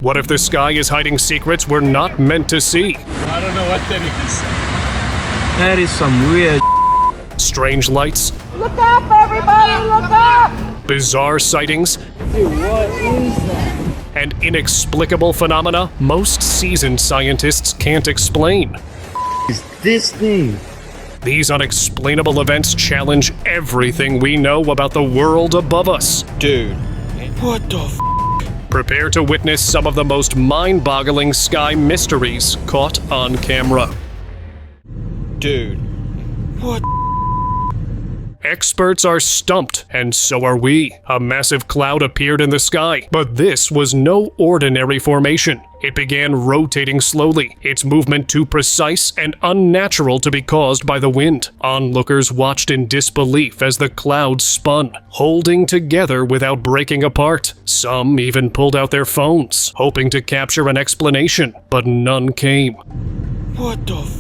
What if the sky is hiding secrets we're not meant to see? I don't know what that is. That is some weird. Strange lights, Look up, everybody, look up! bizarre sightings, Dude, what is that? and inexplicable phenomena most seasoned scientists can't explain. Is this thing? These unexplainable events challenge everything we know about the world above us. Dude. What the f? Prepare to witness some of the most mind-boggling sky mysteries caught on camera. Dude. What? Experts are stumped, and so are we. A massive cloud appeared in the sky, but this was no ordinary formation. It began rotating slowly, its movement too precise and unnatural to be caused by the wind. Onlookers watched in disbelief as the cloud spun, holding together without breaking apart. Some even pulled out their phones, hoping to capture an explanation, but none came. What the f?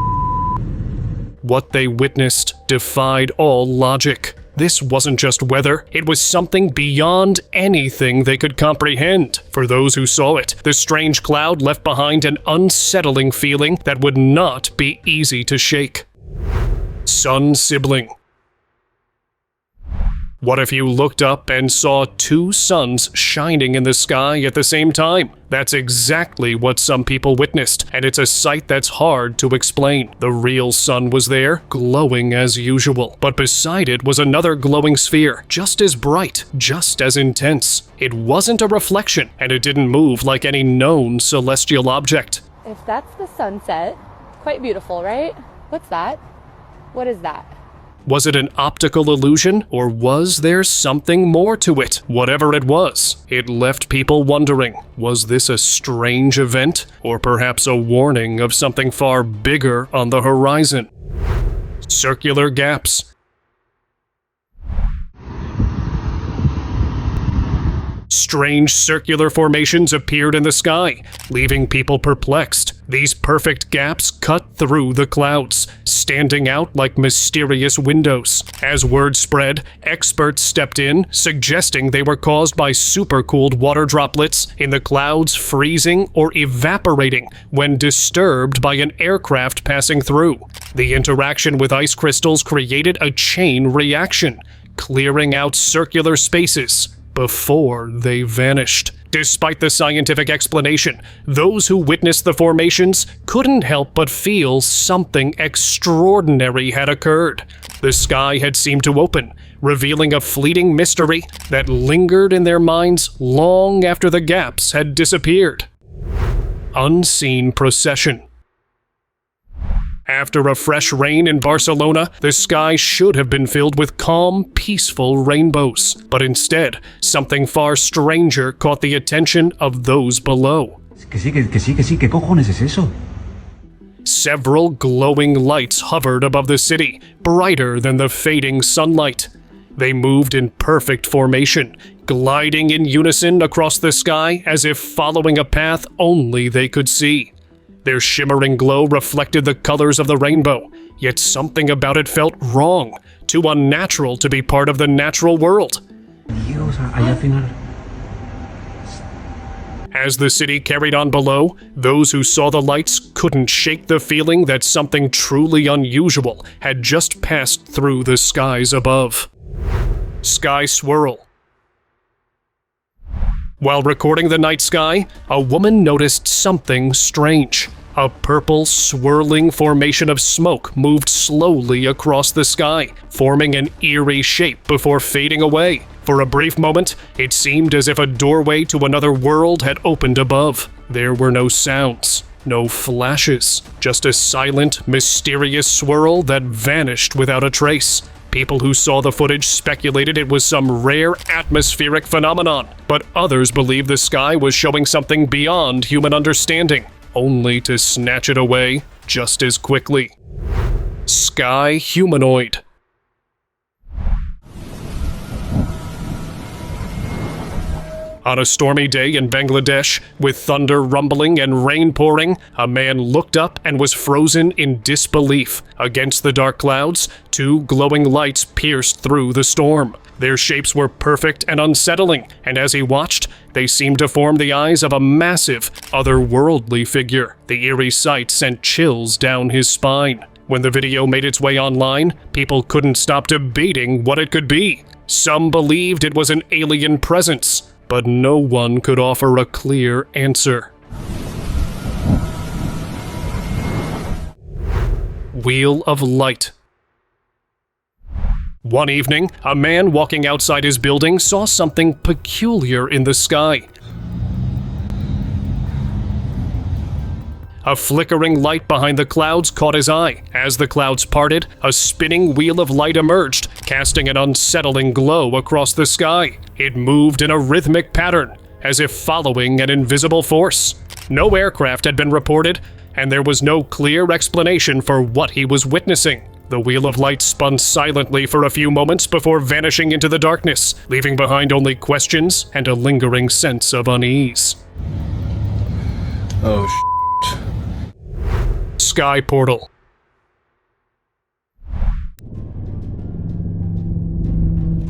What they witnessed defied all logic. This wasn't just weather, it was something beyond anything they could comprehend. For those who saw it, the strange cloud left behind an unsettling feeling that would not be easy to shake. Sun sibling. What if you looked up and saw two suns shining in the sky at the same time? That's exactly what some people witnessed, and it's a sight that's hard to explain. The real sun was there, glowing as usual, but beside it was another glowing sphere, just as bright, just as intense. It wasn't a reflection, and it didn't move like any known celestial object. If that's the sunset, quite beautiful, right? What's that? What is that? Was it an optical illusion, or was there something more to it? Whatever it was, it left people wondering, was this a strange event, or perhaps a warning of something far bigger on the horizon? Circular gaps. Strange circular formations appeared in the sky, leaving people perplexed. These perfect gaps cut through the clouds, standing out like mysterious windows. As word spread, experts stepped in, suggesting they were caused by supercooled water droplets in the clouds freezing or evaporating when disturbed by an aircraft passing through. The interaction with ice crystals created a chain reaction, clearing out circular spaces before they vanished. Despite the scientific explanation, those who witnessed the formations couldn't help but feel something extraordinary had occurred. The sky had seemed to open, revealing a fleeting mystery that lingered in their minds long after the gaps had disappeared. Unseen procession. After a fresh rain in Barcelona, the sky should have been filled with calm, peaceful rainbows. But instead, something far stranger caught the attention of those below. ¿Qué cojones es eso? Several glowing lights hovered above the city, brighter than the fading sunlight. They moved in perfect formation, gliding in unison across the sky as if following a path only they could see. Their shimmering glow reflected the colors of the rainbow, yet something about it felt wrong, too unnatural to be part of the natural world. Dios, allá al final. As the city carried on below, those who saw the lights couldn't shake the feeling that something truly unusual had just passed through the skies above. Sky swirl. While recording the night sky, a woman noticed something strange. A purple, swirling formation of smoke moved slowly across the sky, forming an eerie shape before fading away. For a brief moment, it seemed as if a doorway to another world had opened above. There were no sounds, no flashes, just a silent, mysterious swirl that vanished without a trace. People who saw the footage speculated it was some rare atmospheric phenomenon, but others believed the sky was showing something beyond human understanding, only to snatch it away just as quickly. Sky humanoid. On a stormy day in Bangladesh, with thunder rumbling and rain pouring, a man looked up and was frozen in disbelief. Against the dark clouds, two glowing lights pierced through the storm. Their shapes were perfect and unsettling, and as he watched, they seemed to form the eyes of a massive, otherworldly figure. The eerie sight sent chills down his spine. When the video made its way online, people couldn't stop debating what it could be. Some believed it was an alien presence, but no one could offer a clear answer. Wheel of Light. One evening, a man walking outside his building saw something peculiar in the sky. A flickering light behind the clouds caught his eye. As the clouds parted, a spinning wheel of light emerged, casting an unsettling glow across the sky. It moved in a rhythmic pattern, as if following an invisible force. No aircraft had been reported, and there was no clear explanation for what he was witnessing. The wheel of light spun silently for a few moments before vanishing into the darkness, leaving behind only questions and a lingering sense of unease. Oh, Sky Portal.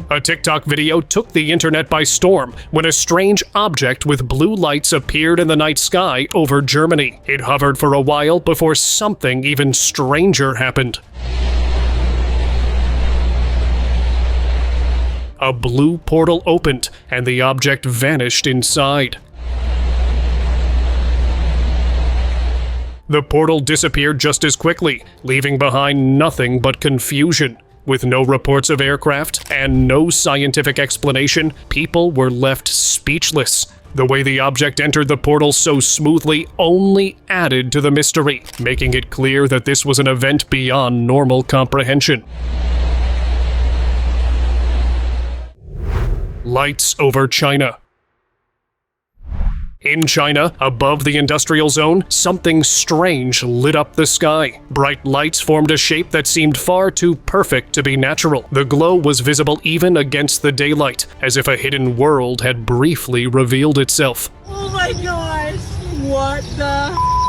A TikTok video took the internet by storm when a strange object with blue lights appeared in the night sky over Germany. It hovered for a while before something even stranger happened. A blue portal opened, and the object vanished inside. The portal disappeared just as quickly, leaving behind nothing but confusion. With no reports of aircraft and no scientific explanation, people were left speechless. The way the object entered the portal so smoothly only added to the mystery, making it clear that this was an event beyond normal comprehension. Lights over China. In China, above the industrial zone, something strange lit up the sky. Bright lights formed a shape that seemed far too perfect to be natural. The glow was visible even against the daylight, as if a hidden world had briefly revealed itself. Oh my gosh! What the?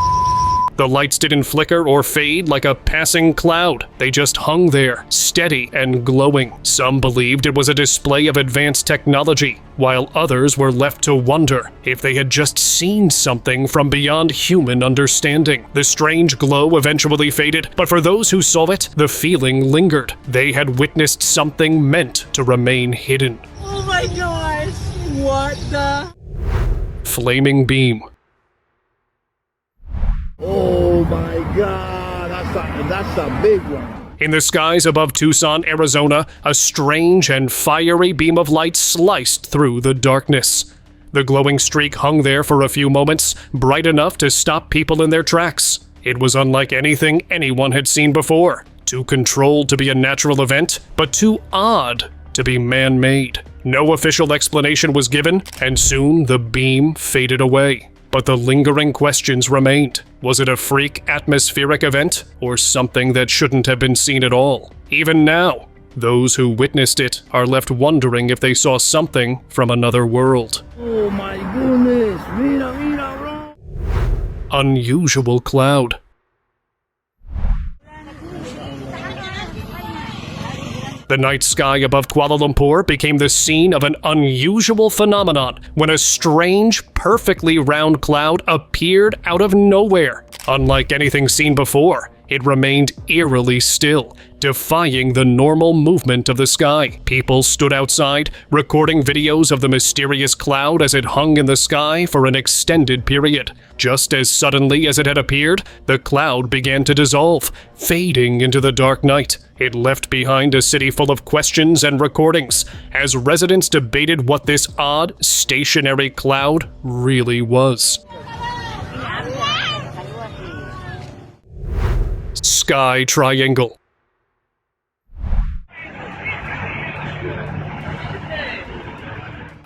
The lights didn't flicker or fade like a passing cloud. They just hung there, steady and glowing. Some believed it was a display of advanced technology, while others were left to wonder if they had just seen something from beyond human understanding. The strange glow eventually faded, but for those who saw it, the feeling lingered. They had witnessed something meant to remain hidden. Oh my gosh! What the? Flaming beam. Oh my God, that's a big one. In the skies above Tucson, Arizona, a strange and fiery beam of light sliced through the darkness. The glowing streak hung there for a few moments, bright enough to stop people in their tracks. It was unlike anything anyone had seen before, too controlled to be a natural event, but too odd to be man-made. No official explanation was given, and soon the beam faded away. But the lingering questions remained. Was it a freak atmospheric event, or something that shouldn't have been seen at all? Even now, those who witnessed it are left wondering if they saw something from another world. Oh my goodness, mira, bro. Unusual cloud. The night sky above Kuala Lumpur became the scene of an unusual phenomenon when a strange, perfectly round cloud appeared out of nowhere. Unlike anything seen before, it remained eerily still, defying the normal movement of the sky. People stood outside, recording videos of the mysterious cloud as it hung in the sky for an extended period. Just as suddenly as it had appeared, the cloud began to dissolve, fading into the dark night. It left behind a city full of questions and recordings, as residents debated what this odd, stationary cloud really was. Sky Triangle.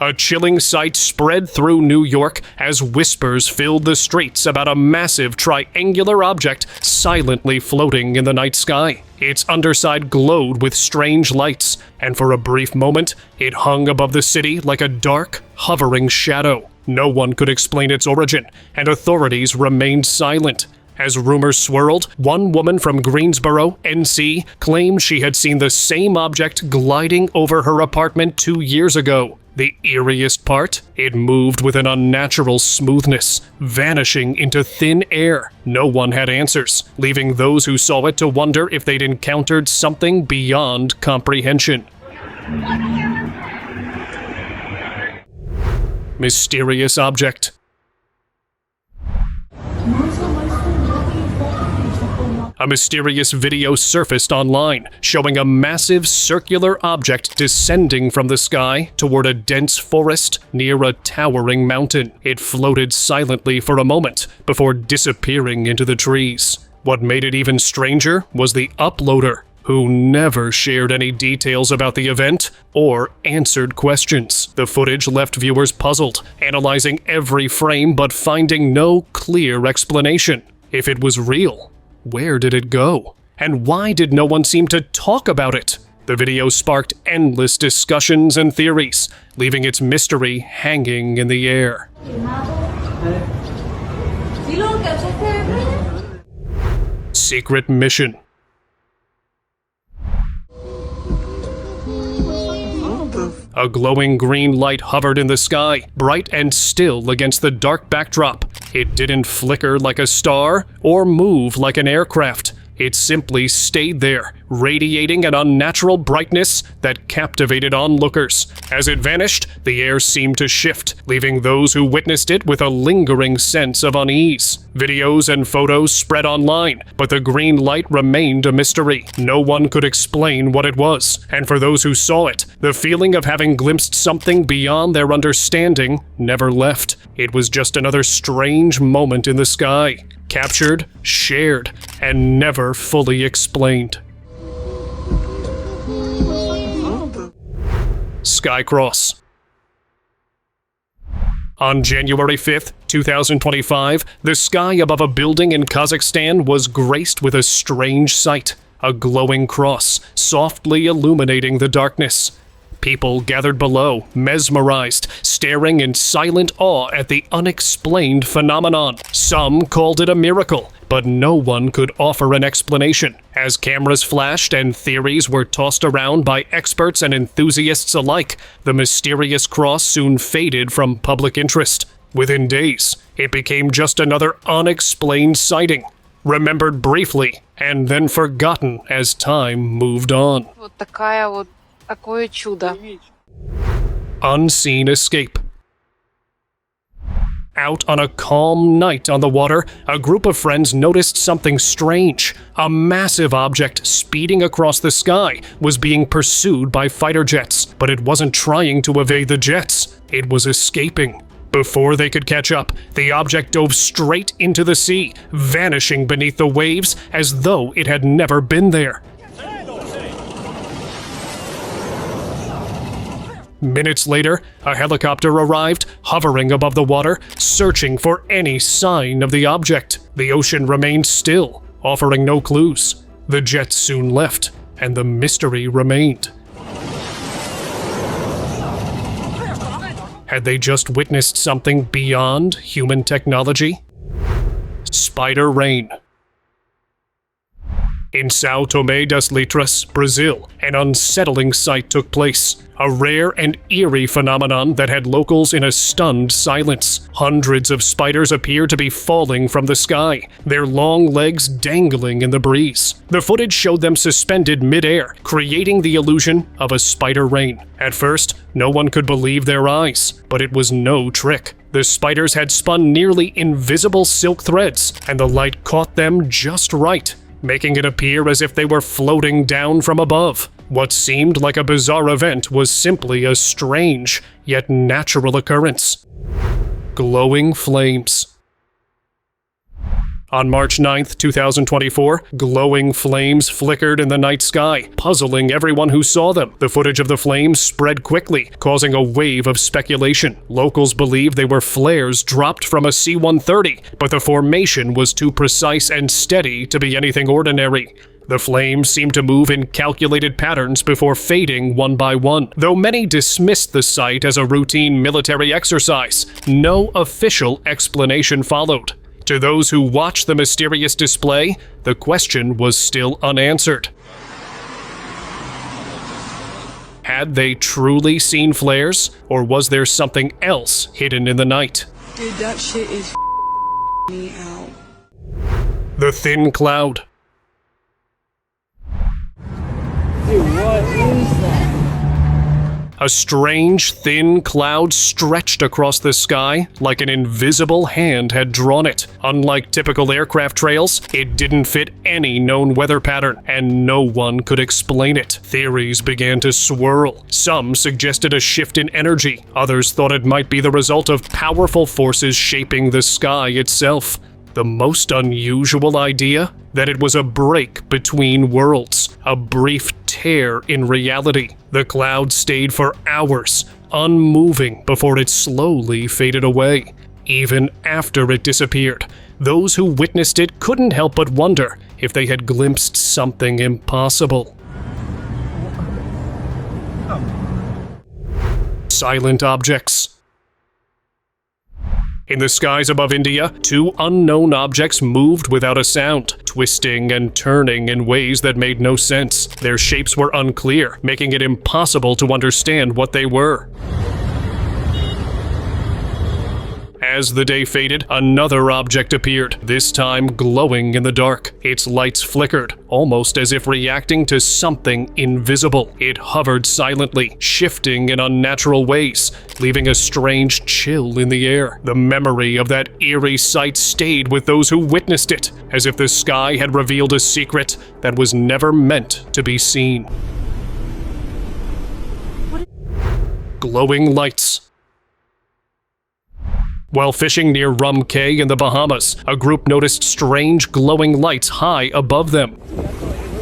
A chilling sight spread through New York as whispers filled the streets about a massive triangular object silently floating in the night sky. Its underside glowed with strange lights, and for a brief moment, it hung above the city like a dark, hovering shadow. No one could explain its origin, and authorities remained silent. As rumors swirled, one woman from Greensboro, NC, claimed she had seen the same object gliding over her apartment 2 years ago. The eeriest part? It moved with an unnatural smoothness, vanishing into thin air. No one had answers, leaving those who saw it to wonder if they'd encountered something beyond comprehension. Mysterious object. A mysterious video surfaced online, showing a massive circular object descending from the sky toward a dense forest near a towering mountain. It floated silently for a moment before disappearing into the trees. What made it even stranger was the uploader, who never shared any details about the event or answered questions. The footage left viewers puzzled, analyzing every frame but finding no clear explanation. If it was real, where did it go? And why did no one seem to talk about it? The video sparked endless discussions and theories, leaving its mystery hanging in the air. Secret mission. A glowing green light hovered in the sky, bright and still against the dark backdrop. It didn't flicker like a star or move like an aircraft. It simply stayed there, radiating an unnatural brightness that captivated onlookers. As it vanished, the air seemed to shift, leaving those who witnessed it with a lingering sense of unease. Videos and photos spread online, but the green light remained a mystery. No one could explain what it was, and for those who saw it, the feeling of having glimpsed something beyond their understanding never left. It was just another strange moment in the sky, captured, shared, and never fully explained. Skycross. On January 5th, 2025, the sky above a building in Kazakhstan was graced with a strange sight, a glowing cross, softly illuminating the darkness. People gathered below, mesmerized, staring in silent awe at the unexplained phenomenon. Some called it a miracle, but no one could offer an explanation. As cameras flashed and theories were tossed around by experts and enthusiasts alike, the mysterious cross soon faded from public interest. Within days, it became just another unexplained sighting, remembered briefly and then forgotten as time moved on. Такое чудо. Unseen escape. Out on a calm night on the water, a group of friends noticed something strange. A massive object speeding across the sky was being pursued by fighter jets, but it wasn't trying to evade the jets. It was escaping. Before they could catch up, the object dove straight into the sea, vanishing beneath the waves as though it had never been there. Minutes later, a helicopter arrived, hovering above the water, searching for any sign of the object. The ocean remained still, offering no clues. The jets soon left, and the mystery remained. Had they just witnessed something beyond human technology? Spider rain. In São Tomé das Letras, Brazil, an unsettling sight took place. A rare and eerie phenomenon that had locals in a stunned silence. Hundreds of spiders appeared to be falling from the sky, their long legs dangling in the breeze. The footage showed them suspended mid-air, creating the illusion of a spider rain. At first, no one could believe their eyes, but it was no trick. The spiders had spun nearly invisible silk threads, and the light caught them just right, making it appear as if they were floating down from above. What seemed like a bizarre event was simply a strange, yet natural occurrence. Glowing flames. On March 9th, 2024, glowing flames flickered in the night sky, puzzling everyone who saw them. The footage of the flames spread quickly, causing a wave of speculation. Locals believed they were flares dropped from a C-130, but the formation was too precise and steady to be anything ordinary. The flames seemed to move in calculated patterns before fading one by one. Though many dismissed the sight as a routine military exercise, no official explanation followed. To those who watched the mysterious display, the question was still unanswered. Had they truly seen flares, or was there something else hidden in the night? Dude, that shit is me out. The thin cloud. Dude, what is that? A strange, thin cloud stretched across the sky like an invisible hand had drawn it. Unlike typical aircraft trails, it didn't fit any known weather pattern, and no one could explain it. Theories began to swirl. Some suggested a shift in energy. Others thought it might be the result of powerful forces shaping the sky itself. The most unusual idea? That it was a break between worlds, a brief tear in reality. The cloud stayed for hours, unmoving before it slowly faded away. Even after it disappeared, those who witnessed it couldn't help but wonder if they had glimpsed something impossible. Silent objects. In the skies above India, two unknown objects moved without a sound, twisting and turning in ways that made no sense. Their shapes were unclear, making it impossible to understand what they were. As the day faded, another object appeared, this time glowing in the dark. Its lights flickered, almost as if reacting to something invisible. It hovered silently, shifting in unnatural ways, leaving a strange chill in the air. The memory of that eerie sight stayed with those who witnessed it, as if the sky had revealed a secret that was never meant to be seen. Glowing lights. While fishing near Rum Cay in the Bahamas, a group noticed strange glowing lights high above them.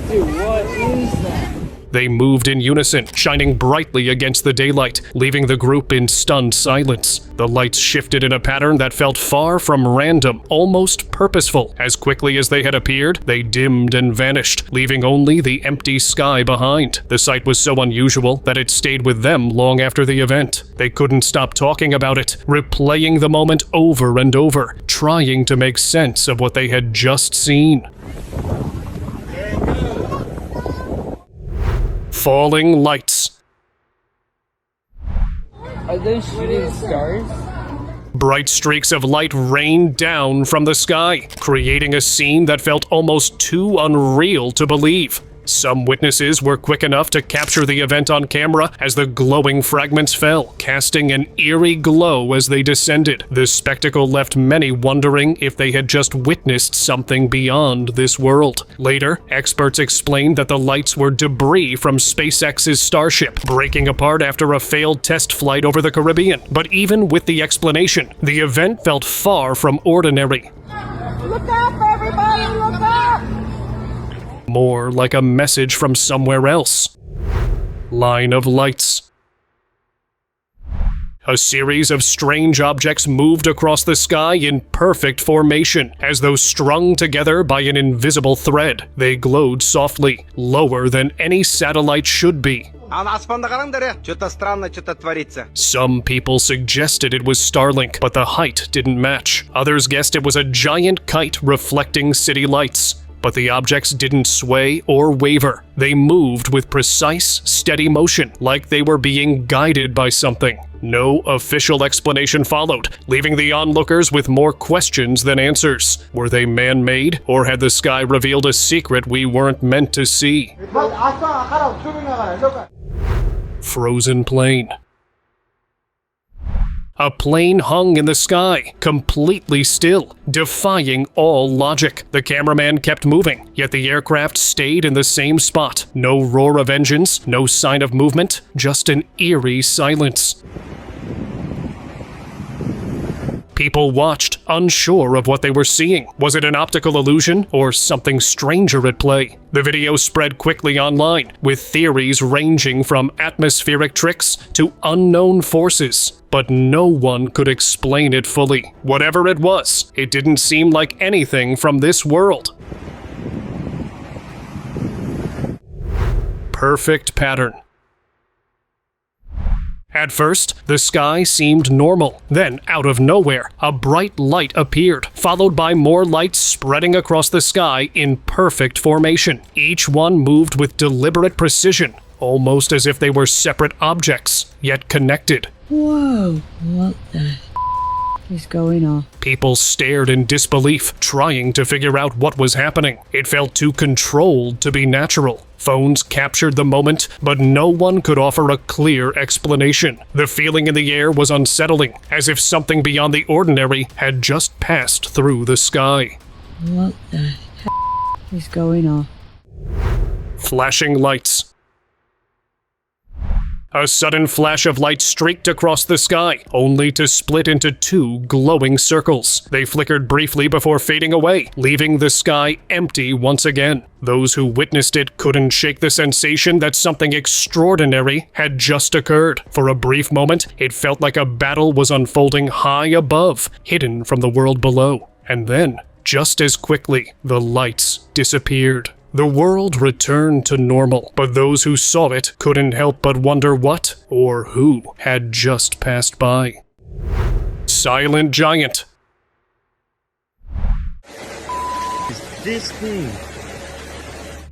Dude, what is that? They moved in unison, shining brightly against the daylight, leaving the group in stunned silence. The lights shifted in a pattern that felt far from random, almost purposeful. As quickly as they had appeared, they dimmed and vanished, leaving only the empty sky behind. The sight was so unusual that it stayed with them long after the event. They couldn't stop talking about it, replaying the moment over and over, trying to make sense of what they had just seen. Falling lights. Are those shooting stars? Bright streaks of light rained down from the sky, creating a scene that felt almost too unreal to believe. Some witnesses were quick enough to capture the event on camera as the glowing fragments fell, casting an eerie glow as they descended. The spectacle left many wondering if they had just witnessed something beyond this world. Later, experts explained that the lights were debris from SpaceX's Starship, breaking apart after a failed test flight over the Caribbean. But even with the explanation, the event felt far from ordinary. Look up, everybody! Look up! More like a message from somewhere else. Line of lights. A series of strange objects moved across the sky in perfect formation, as though strung together by an invisible thread. They glowed softly, lower than any satellite should be. Some people suggested it was Starlink, but the height didn't match. Others guessed it was a giant kite reflecting city lights. But the objects didn't sway or waver. They moved with precise, steady motion, like they were being guided by something. No official explanation followed, leaving the onlookers with more questions than answers. Were they man-made, or had the sky revealed a secret we weren't meant to see? Frozen plane. A plane hung in the sky, completely still, defying all logic. The cameraman kept moving, yet the aircraft stayed in the same spot. No roar of engines, no sign of movement, just an eerie silence. People watched, unsure of what they were seeing. Was it an optical illusion or something stranger at play? The video spread quickly online, with theories ranging from atmospheric tricks to unknown forces. But no one could explain it fully. Whatever it was, it didn't seem like anything from this world. perfect pattern. At first, the sky seemed normal. Then, out of nowhere, a bright light appeared, followed by more lights spreading across the sky in perfect formation. Each one moved with deliberate precision, almost as if they were separate objects, yet connected. Whoa, what the is going on? People stared in disbelief, trying to figure out what was happening. It felt too controlled to be natural. Phones captured the moment, but no one could offer a clear explanation. The feeling in the air was unsettling, as if something beyond the ordinary had just passed through the sky. What the is going on? Flashing lights. A sudden flash of light streaked across the sky, only to split into two glowing circles. They flickered briefly before fading away, leaving the sky empty once again. Those who witnessed it couldn't shake the sensation that something extraordinary had just occurred. For a brief moment, it felt like a battle was unfolding high above, hidden from the world below. And then, just as quickly, the lights disappeared. The world returned to normal, but those who saw it couldn't help but wonder what or who had just passed by. Silent Giant. This thing.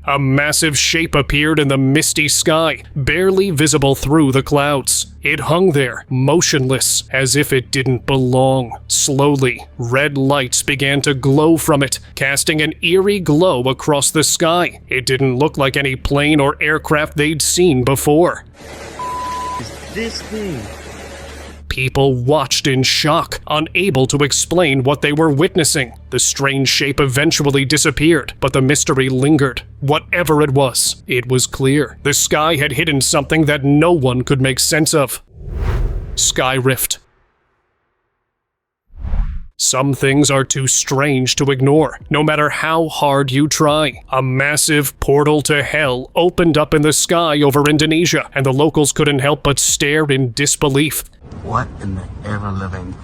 A massive shape appeared in the misty sky, barely visible through the clouds. It hung there, motionless, as if it didn't belong. Slowly, red lights began to glow from it, casting an eerie glow across the sky. It didn't look like any plane or aircraft they'd seen before. This thing. People watched in shock, unable to explain what they were witnessing. The strange shape eventually disappeared, but the mystery lingered. Whatever it was clear. The sky had hidden something that no one could make sense of. Sky rift. Some things are too strange to ignore, no matter how hard you try. A massive portal to hell opened up in the sky over Indonesia, and the locals couldn't help but stare in disbelief. What in the ever-living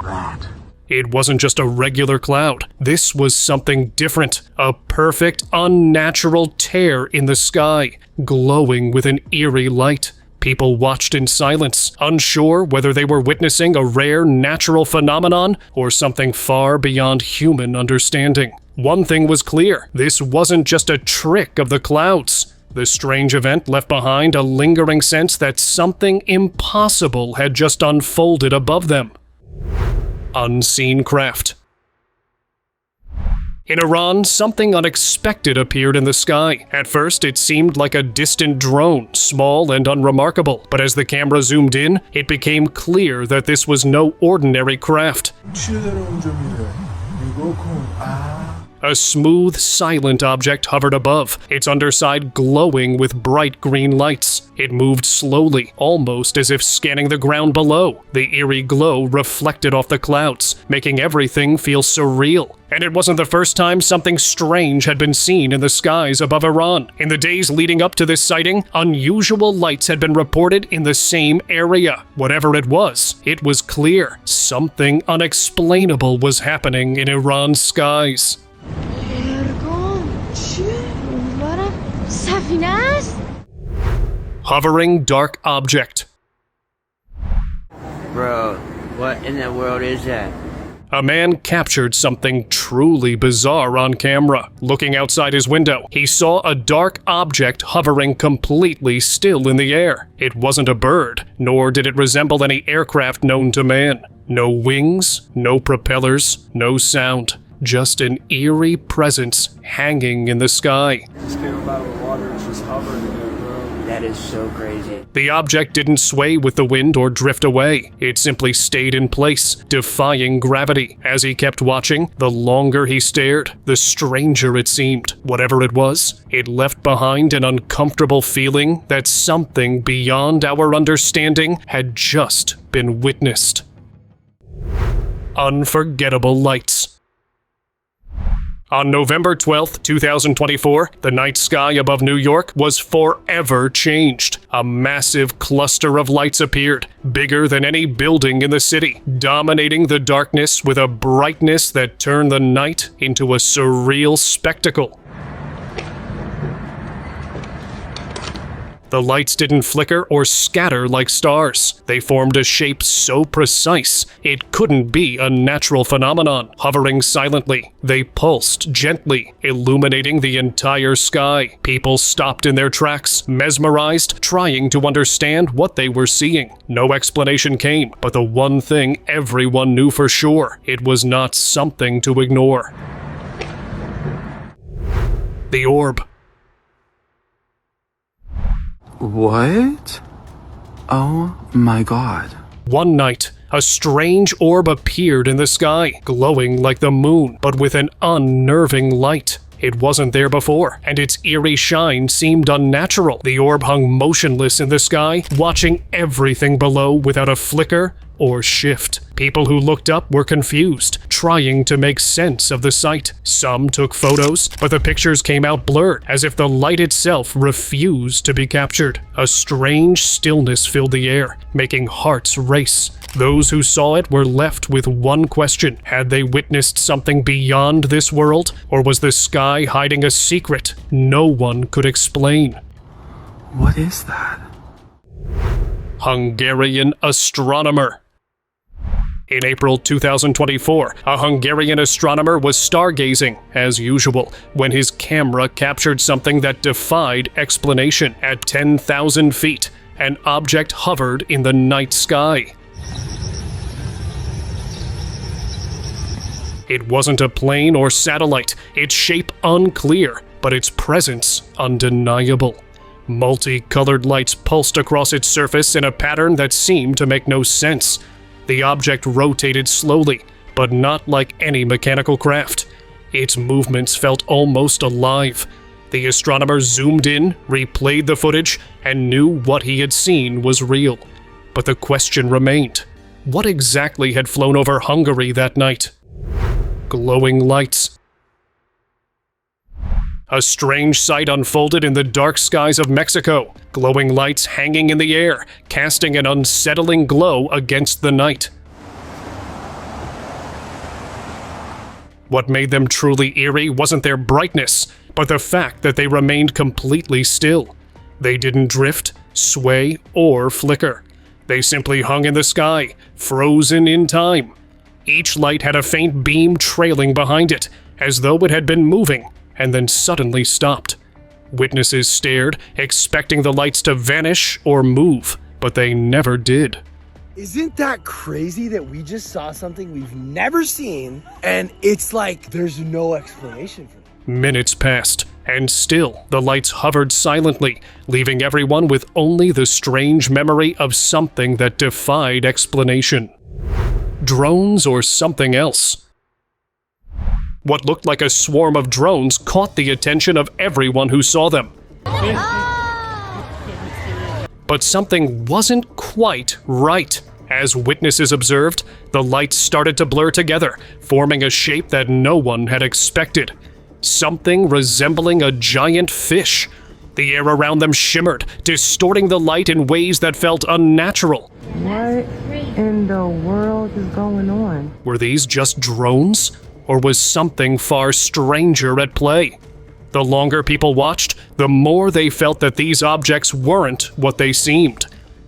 that? It wasn't just a regular cloud. This was something different. A perfect, unnatural tear in the sky, glowing with an eerie light. People watched in silence, unsure whether they were witnessing a rare natural phenomenon or something far beyond human understanding. One thing was clear. This wasn't just a trick of the clouds. The strange event left behind a lingering sense that something impossible had just unfolded above them. Unseen craft. In Iran, something unexpected appeared in the sky. At first, it seemed like a distant drone, small and unremarkable, but as the camera zoomed in, it became clear that this was no ordinary craft. A smooth, silent object hovered above, its underside glowing with bright green lights. It moved slowly, almost as if scanning the ground below. The eerie glow reflected off the clouds, making everything feel surreal. And it wasn't the first time something strange had been seen in the skies above Iran. In the days leading up to this sighting, unusual lights had been reported in the same area. Whatever it was clear. Something unexplainable was happening in Iran's skies. Hovering dark object. Bro, what in the world is that? A man captured something truly bizarre on camera. Looking outside his window, he saw a dark object hovering completely still in the air. It wasn't a bird, nor did it resemble any aircraft known to man. No wings, no propellers, no sound. Just an eerie presence hanging in the sky. This came about with water, it's just hovering there, bro. That is so crazy. The object didn't sway with the wind or drift away. It simply stayed in place, defying gravity. As he kept watching, the longer he stared, the stranger it seemed. Whatever it was, it left behind an uncomfortable feeling that something beyond our understanding had just been witnessed. Unforgettable lights. On November 12, 2024, the night sky above New York was forever changed. A massive cluster of lights appeared, bigger than any building in the city, dominating the darkness with a brightness that turned the night into a surreal spectacle. The lights didn't flicker or scatter like stars. They formed a shape so precise, it couldn't be a natural phenomenon. Hovering silently, they pulsed gently, illuminating the entire sky. People stopped in their tracks, mesmerized, trying to understand what they were seeing. No explanation came, but the one thing everyone knew for sure, it was not something to ignore. The orb. What? Oh my god. One night, a strange orb appeared in the sky, glowing like the moon, but with an unnerving light. It wasn't there before, and its eerie shine seemed unnatural. The orb hung motionless in the sky, watching everything below without a flicker or shift. People who looked up were confused, trying to make sense of the sight. Some took photos, but the pictures came out blurred, as if the light itself refused to be captured. A strange stillness filled the air, making hearts race. Those who saw it were left with one question. Had they witnessed something beyond this world, or was the sky hiding a secret no one could explain? What is that? Hungarian astronomer. In April 2024, a Hungarian astronomer was stargazing, as usual, when his camera captured something that defied explanation. At 10,000 feet, an object hovered in the night sky. It wasn't a plane or satellite, its shape unclear, but its presence undeniable. Multicolored lights pulsed across its surface in a pattern that seemed to make no sense. The object rotated slowly, but not like any mechanical craft. Its movements felt almost alive. The astronomer zoomed in, replayed the footage, and knew what he had seen was real. But the question remained: what exactly had flown over Hungary that night? Glowing lights. A strange sight unfolded in the dark skies of Mexico, glowing lights hanging in the air, casting an unsettling glow against the night. What made them truly eerie wasn't their brightness, but the fact that they remained completely still. They didn't drift, sway, or flicker. They simply hung in the sky, frozen in time. Each light had a faint beam trailing behind it, as though it had been moving, and then suddenly stopped. Witnesses stared, expecting the lights to vanish or move, but they never did. Isn't that crazy that we just saw something we've never seen, and it's like there's no explanation for it? Minutes passed, and still the lights hovered silently, leaving everyone with only the strange memory of something that defied explanation. Drones or something else? What looked like a swarm of drones caught the attention of everyone who saw them. But something wasn't quite right. As witnesses observed, the lights started to blur together, forming a shape that no one had expected. Something resembling a giant fish. The air around them shimmered, distorting the light in ways that felt unnatural. What in the world is going on? Were these just drones? Or was something far stranger at play? The longer people watched, the more they felt that these objects weren't what they seemed.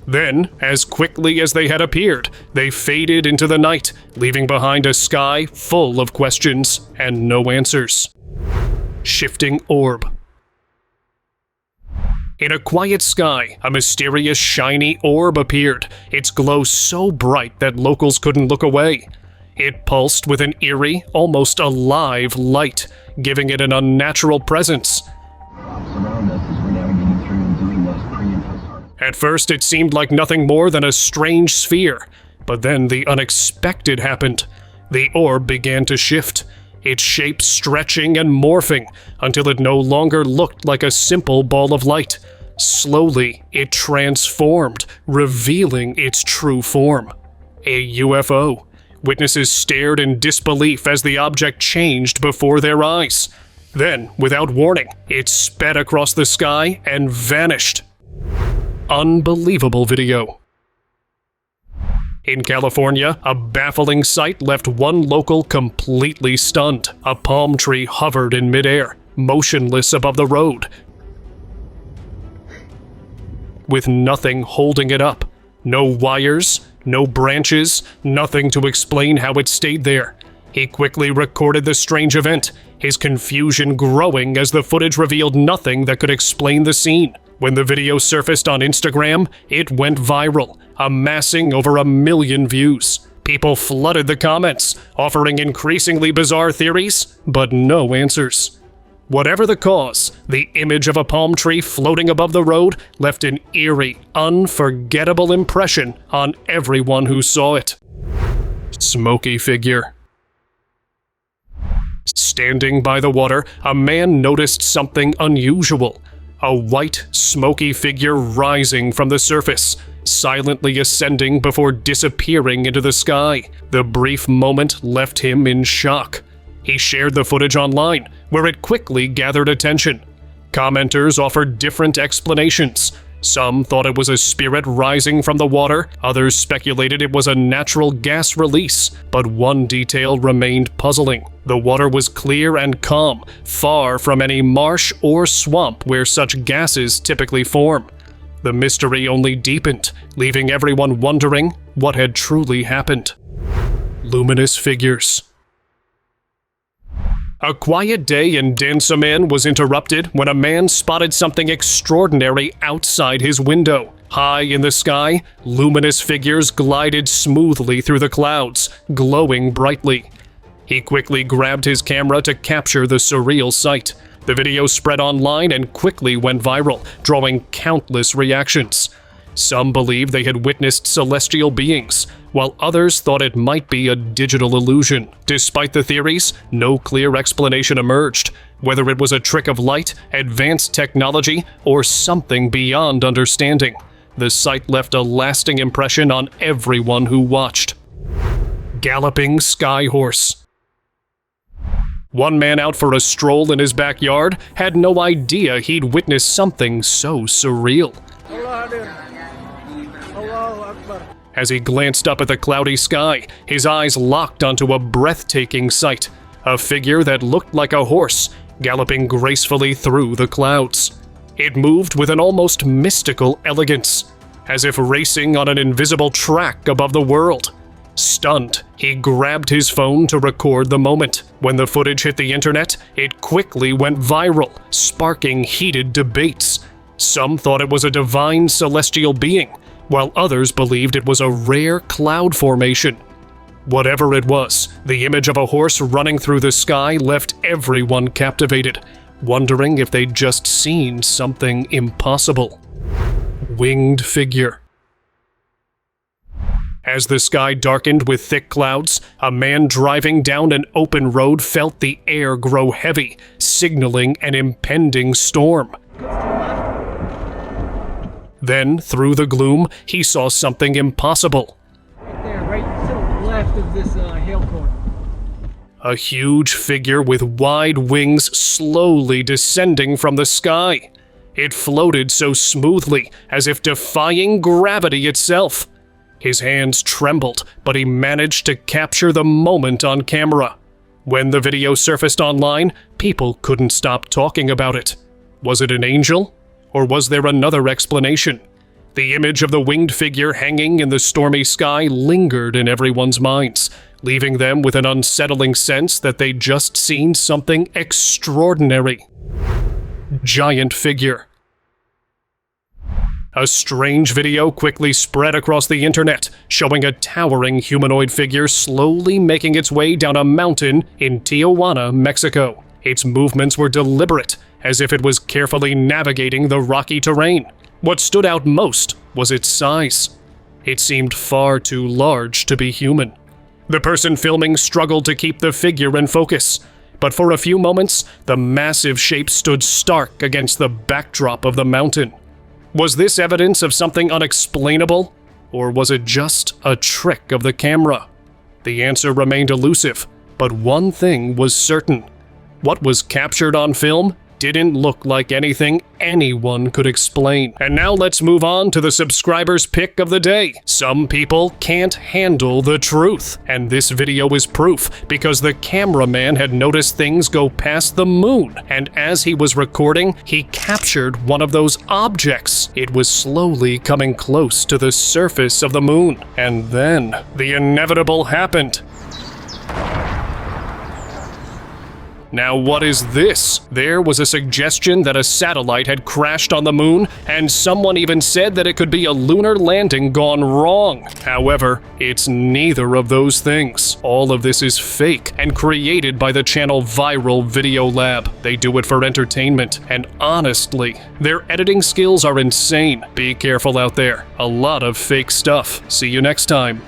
Then, as quickly as they had appeared, they faded into the night, leaving behind a sky full of questions and no answers. Shifting orb. In a quiet sky, a mysterious shiny orb appeared, its glow so bright that locals couldn't look away. It pulsed with an eerie, almost alive light, giving it an unnatural presence. At first, it seemed like nothing more than a strange sphere, but then the unexpected happened. The orb began to shift, its shape stretching and morphing until it no longer looked like a simple ball of light. Slowly, it transformed, revealing its true form. A UFO. Witnesses stared in disbelief as the object changed before their eyes. Then, without warning, it sped across the sky and vanished. Unbelievable video. In California, a baffling sight left one local completely stunned. A palm tree hovered in midair, motionless above the road. with nothing holding it up. No wires, no branches, nothing to explain how it stayed there. He quickly recorded the strange event, his confusion growing as the footage revealed nothing that could explain the scene. When the video surfaced on Instagram, it went viral, amassing over 1 million views. People flooded the comments, offering increasingly bizarre theories, but no answers. Whatever the cause, the image of a palm tree floating above the road left an eerie, unforgettable impression on everyone who saw it. Smoky figure. Standing by the water, a man noticed something unusual. A white, smoky figure rising from the surface, silently ascending before disappearing into the sky. The brief moment left him in shock. He shared the footage online, where it quickly gathered attention. Commenters offered different explanations. Some thought it was a spirit rising from the water, others speculated it was a natural gas release, but one detail remained puzzling. The water was clear and calm, far from any marsh or swamp where such gases typically form. The mystery only deepened, leaving everyone wondering what had truly happened. Luminous figures. A quiet day in Dansaman was interrupted when a man spotted something extraordinary outside his window. High in the sky, luminous figures glided smoothly through the clouds, glowing brightly. He quickly grabbed his camera to capture the surreal sight. The video spread online and quickly went viral, drawing countless reactions. Some believed they had witnessed celestial beings, while others thought it might be a digital illusion. Despite the theories, no clear explanation emerged, whether it was a trick of light, advanced technology, or something beyond understanding. The sight left a lasting impression on everyone who watched. Galloping sky horse. One man out for a stroll in his backyard had no idea he'd witnessed something so surreal. As he glanced up at the cloudy sky, his eyes locked onto a breathtaking sight. A figure that looked like a horse, galloping gracefully through the clouds. It moved with an almost mystical elegance, as if racing on an invisible track above the world. Stunned, he grabbed his phone to record the moment. When the footage hit the internet, it quickly went viral, sparking heated debates. Some thought it was a divine celestial being, while others believed it was a rare cloud formation. Whatever it was, the image of a horse running through the sky left everyone captivated, wondering if they'd just seen something impossible. Winged figure. As the sky darkened with thick clouds, a man driving down an open road felt the air grow heavy, signaling an impending storm. Then, through the gloom, he saw something impossible. Right there, right to the left of this hail cone. A huge figure with wide wings slowly descending from the sky. It floated so smoothly, as if defying gravity itself. His hands trembled, but he managed to capture the moment on camera. When the video surfaced online, people couldn't stop talking about it. Was it an angel? Or was there another explanation? The image of the winged figure hanging in the stormy sky lingered in everyone's minds, leaving them with an unsettling sense that they'd just seen something extraordinary. Giant figure. A strange video quickly spread across the internet, showing a towering humanoid figure slowly making its way down a mountain in Tijuana, Mexico. Its movements were deliberate, as if it was carefully navigating the rocky terrain. What stood out most was its size. It seemed far too large to be human. The person filming struggled to keep the figure in focus, but for a few moments, the massive shape stood stark against the backdrop of the mountain. Was this evidence of something unexplainable, or was it just a trick of the camera? The answer remained elusive, but one thing was certain. What was captured on film didn't look like anything anyone could explain. And now let's move on to the subscribers' pick of the day. Some people can't handle the truth, and this video is proof because the cameraman had noticed things go past the moon, and as he was recording, he captured one of those objects. It was slowly coming close to the surface of the moon, and then the inevitable happened. Now what is this? There was a suggestion that a satellite had crashed on the moon, and someone even said that it could be a lunar landing gone wrong. However, it's neither of those things. All of this is fake and created by the channel Viral Video Lab. They do it for entertainment, and honestly, their editing skills are insane. Be careful out there. A lot of fake stuff. See you next time.